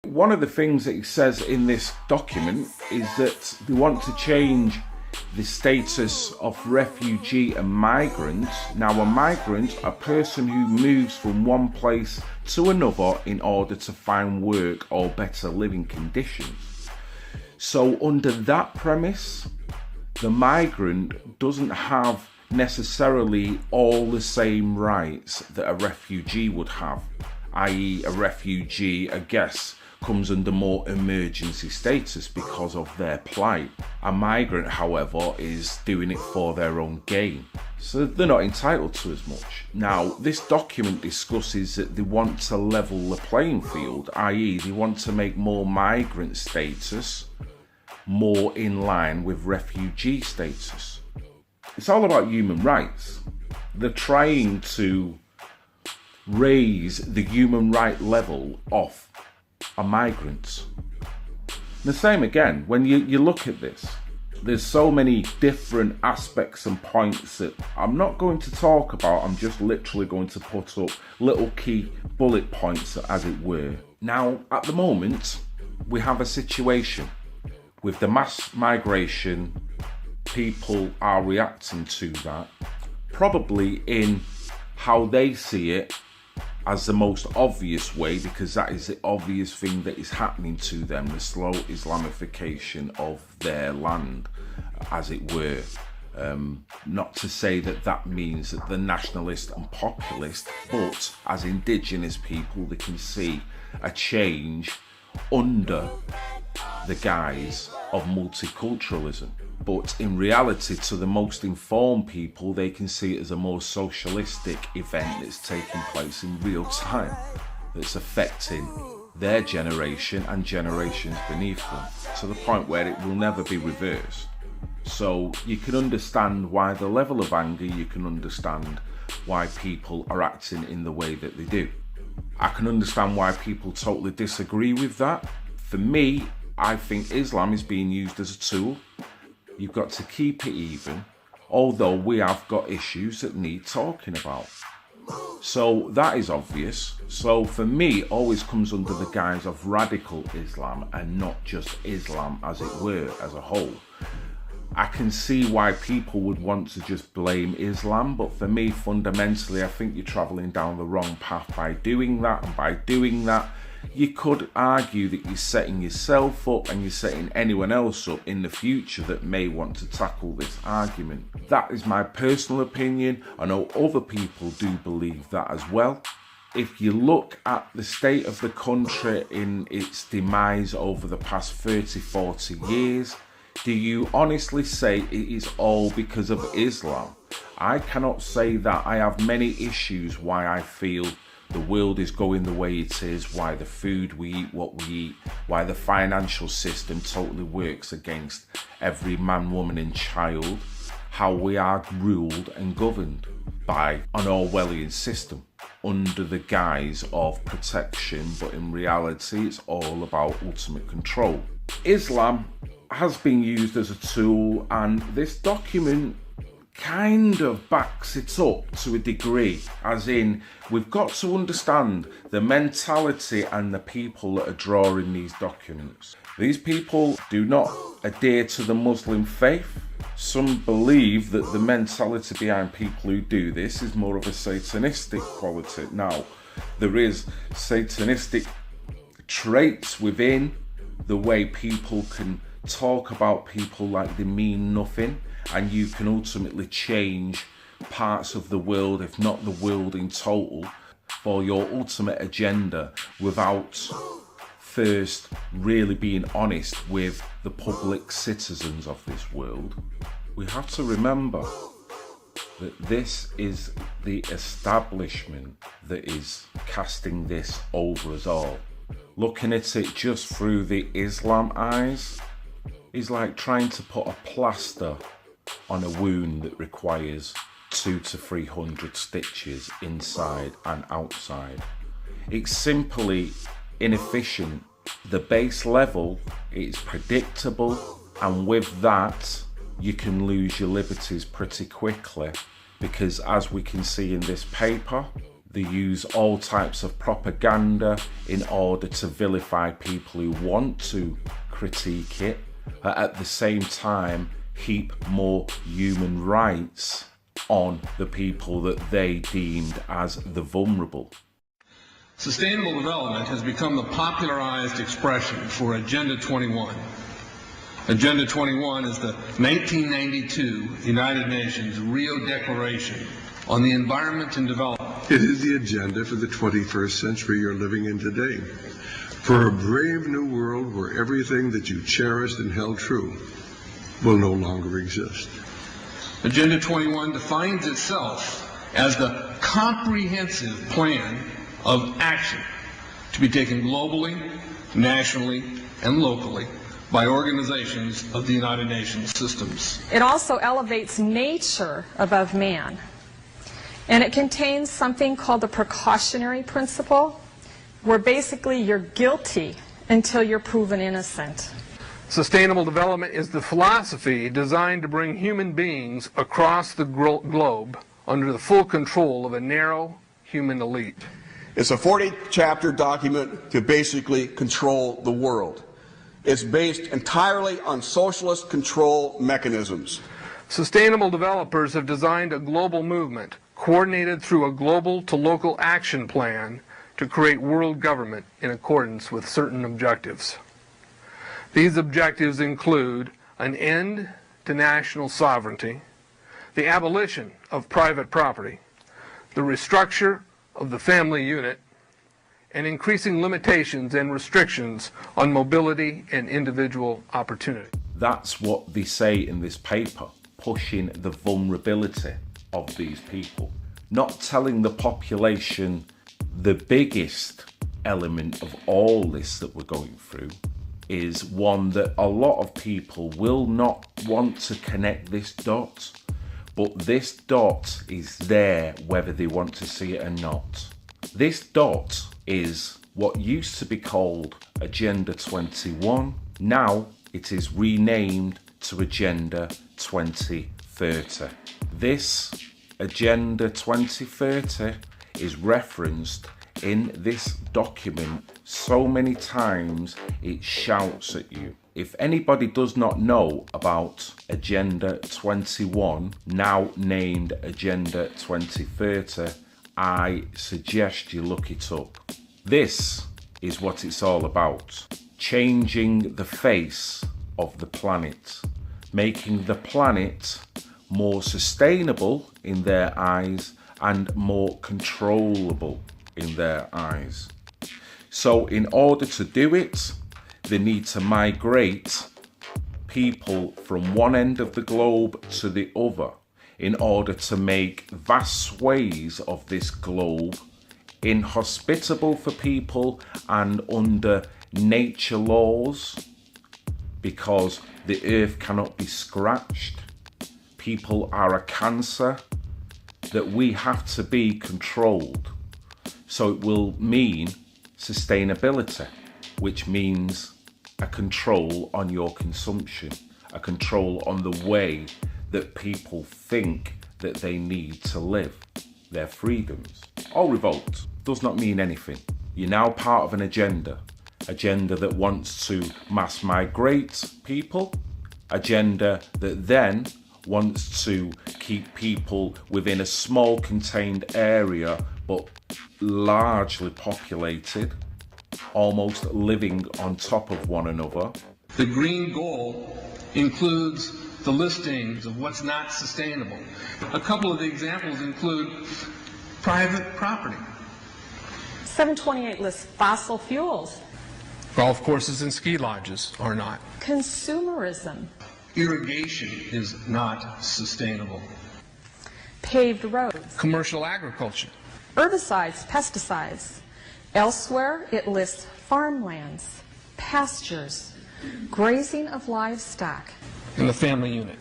One of the things that it says in this document is that they want to change the status of refugee and migrant. Now, a migrant, a person who moves from one place to another in order to find work or better living conditions. So under that premise, the migrant doesn't have necessarily all the same rights that a refugee would have, i.e. a refugee, I guess, comes under more emergency status because of their plight. A migrant, however, is doing it for their own gain, so they're not entitled to as much. Now, this document discusses that they want to level the playing field, i.e. they want to make more migrant status more in line with refugee status. It's all about human rights. They're trying to raise the human right level of a migrant. The same again, when you look at this, there's so many different aspects and points that I'm not going to talk about. I'm just literally going to put up little key bullet points, as it were. Now, at the moment, we have a situation with the mass migration. People are reacting to that, probably in how they see it as the most obvious way, because that is the obvious thing that is happening to them, the slow Islamification of their land, as it were. Not to say that that means that the nationalist and populist, but as indigenous people, they can see a change under the guise of multiculturalism. But in reality, to the most informed people, they can see it as a more socialistic event that's taking place in real time, that's affecting their generation and generations beneath them, to the point where it will never be reversed. So you can understand why the level of anger, you can understand why people are acting in the way that they do. I can understand why people totally disagree with that. For me, I think Islam is being used as a tool. You've got to keep it even, although we have got issues that need talking about. So that is obvious. So for me, it always comes under the guise of radical Islam and not just Islam, as it were, as a whole. I can see why people would want to just blame Islam, but for me, fundamentally, I think you're travelling down the wrong path by doing that. And by doing that, you could argue that you're setting yourself up and you're setting anyone else up in the future that may want to tackle this argument. That is my personal opinion. I know other people do believe that as well. If you look at the state of the country in its demise over the past 30, 40 years, do you honestly say it is all because of Islam? I cannot say that. I have many issues why I feel the world is going the way it is, why the food we eat, what we eat, why the financial system totally works against every man, woman and child, how we are ruled and governed by an Orwellian system under the guise of protection, but in reality it's all about ultimate control. Islam has been used as a tool, and this document kind of backs it up to a degree, as in we've got to understand the mentality and the people that are drawing these documents. These people do not adhere to the Muslim faith. Some believe that the mentality behind people who do this is more of a satanistic quality. Now, there is satanistic traits within the way people can talk about people like they mean nothing, and you can ultimately change parts of the world, if not the world in total, for your ultimate agenda without first really being honest with the public citizens of this world. We have to remember that this is the establishment that is casting this over us all. Looking at it just through the Islam eyes is like trying to put a plaster on a wound that requires 200 to 300 stitches inside and outside. It's simply inefficient. The base level is predictable, and with that you can lose your liberties pretty quickly, because as we can see in this paper, They use all types of propaganda in order to vilify people who want to critique it, at the same time heap more human rights on the people that they deemed as the vulnerable. Sustainable development has become the popularized expression for Agenda 21. Agenda 21 is the 1992 United Nations Rio Declaration on the Environment and Development. It is the agenda for the 21st century you're living in today. For a brave new world where everything that you cherished and held true will no longer exist. Agenda 21 defines itself as the comprehensive plan of action to be taken globally, nationally, and locally by organizations of the United Nations systems. It also elevates nature above man. And it contains something called the precautionary principle, where basically you're guilty until you're proven innocent. Sustainable development is the philosophy designed to bring human beings across the globe under the full control of a narrow human elite. It's a 40-chapter document to basically control the world. It's based entirely on socialist control mechanisms. Sustainable developers have designed a global movement coordinated through a global to local action plan to create world government in accordance with certain objectives. These objectives include an end to national sovereignty, the abolition of private property, the restructure of the family unit, and increasing limitations and restrictions on mobility and individual opportunity. That's what they say in this paper, pushing the vulnerability of these people, not telling the population the biggest element of all this that we're going through is one that a lot of people will not want to connect this dot, but this dot is there whether they want to see it or not. This dot is what used to be called Agenda 21. Now it is renamed to Agenda 2030. This Agenda 2030 is referenced in this document so many times it shouts at you. If anybody does not know about Agenda 21, now named Agenda 2030, I suggest you look it up. This is what it's all about. Changing the face of the planet. Making the planet more sustainable in their eyes and more controllable in their eyes. So in order to do it, they need to migrate people from one end of the globe to the other in order to make vast swathes of this globe inhospitable for people and under nature laws, because the earth cannot be scratched. People are a cancer that we have to be controlled. So it will mean sustainability, which means a control on your consumption, a control on the way that people think that they need to live their freedoms. Or revolt does not mean anything. You're now part of an agenda that wants to mass migrate people, agenda that then wants to keep people within a small contained area but largely populated, almost living on top of one another. The green goal includes the listings of what's not sustainable. A couple of the examples include private property. 728 lists fossil fuels. Golf courses and ski lodges are not. Consumerism. Irrigation is not sustainable. Paved roads. Commercial agriculture. Herbicides, pesticides. Elsewhere, it lists farmlands, pastures, grazing of livestock. And the family unit.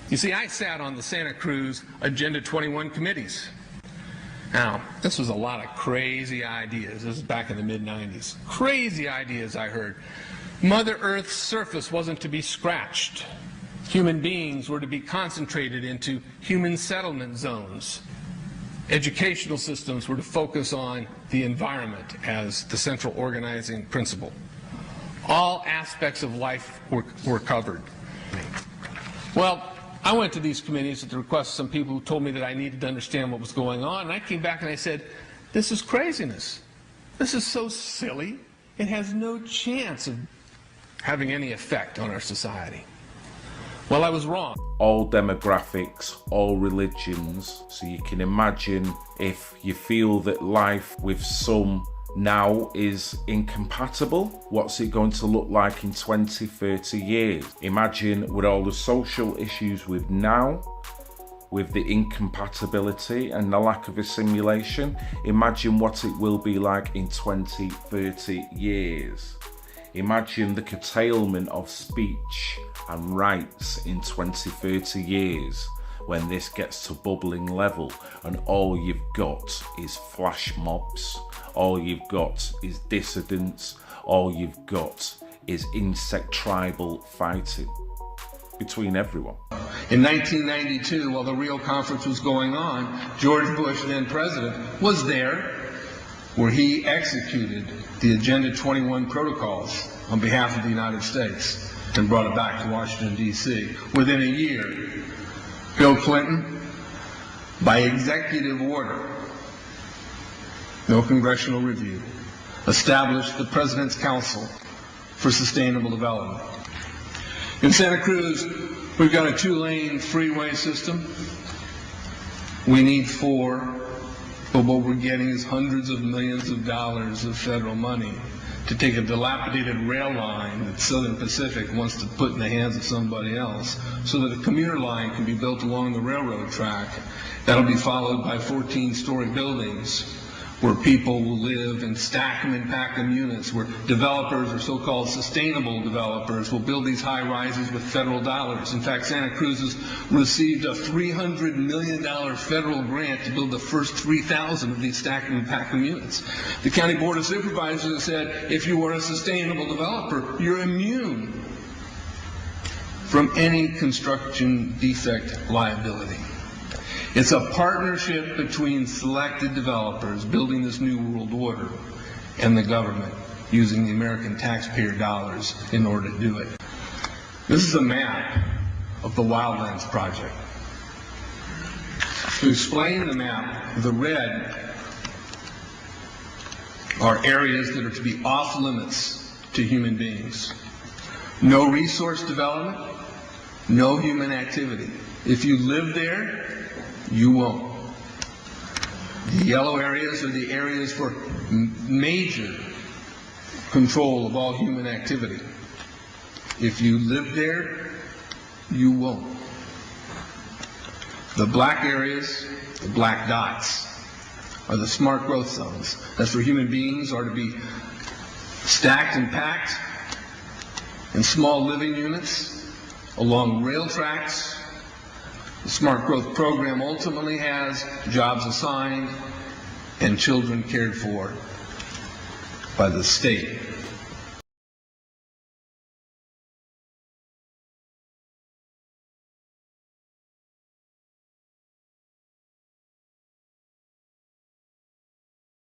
You see, I sat on the Santa Cruz Agenda 21 committees. Now, this was a lot of crazy ideas. This was back in the mid-90s. Crazy ideas I heard. Mother Earth's surface wasn't to be scratched. Human beings were to be concentrated into human settlement zones. educational systems were to focus on the environment as the central organizing principle. All aspects of life were covered. Well, I went to these committees at the request of some people who told me that I needed to understand what was going on, and I came back and I said, this is craziness. This is so silly. It has no chance of having any effect on our society. Well, I was wrong. All demographics, all religions. So you can imagine if you feel that life with some now is incompatible, what's it going to look like in 20, 30 years? Imagine with all the social issues with now, with the incompatibility and the lack of assimilation, imagine what it will be like in 20, 30 years. Imagine the curtailment of speech and rights in 20, 30 years when this gets to bubbling level and all you've got is flash mobs, all you've got is dissidents, all you've got is insect tribal fighting between everyone. In 1992, while the Rio conference was going on, George Bush, then president, was there where he executed the Agenda 21 protocols on behalf of the United States and brought it back to Washington, D.C. Within a year, Bill Clinton, by executive order, no congressional review, established the President's Council for Sustainable Development. In Santa Cruz, we've got a 2-lane freeway system. We need 4. But what we're getting is hundreds of millions of dollars of federal money to take a dilapidated rail line that Southern Pacific wants to put in the hands of somebody else so that a commuter line can be built along the railroad track. That'll be followed by 14-story buildings where people will live and stack them in pack them units, where developers or so-called sustainable developers will build these high rises with federal dollars. In fact, Santa Cruz has received a $300 million federal grant to build the first 3,000 of these stack them and pack them units. The County Board of Supervisors has said, if you are a sustainable developer, you're immune from any construction defect liability. It's a partnership between selected developers building this new world order and the government using the American taxpayer dollars in order to do it. This is a map of the Wildlands Project. To explain the map, the red are areas that are to be off limits to human beings. No resource development, no human activity. If you live there, you won't. The yellow areas are the areas for major control of all human activity. If you live there, you won't. The black areas, the black dots, are the smart growth zones. That's where human beings are to be stacked and packed in small living units along rail tracks. The Smart Growth Program ultimately has jobs assigned and children cared for by the state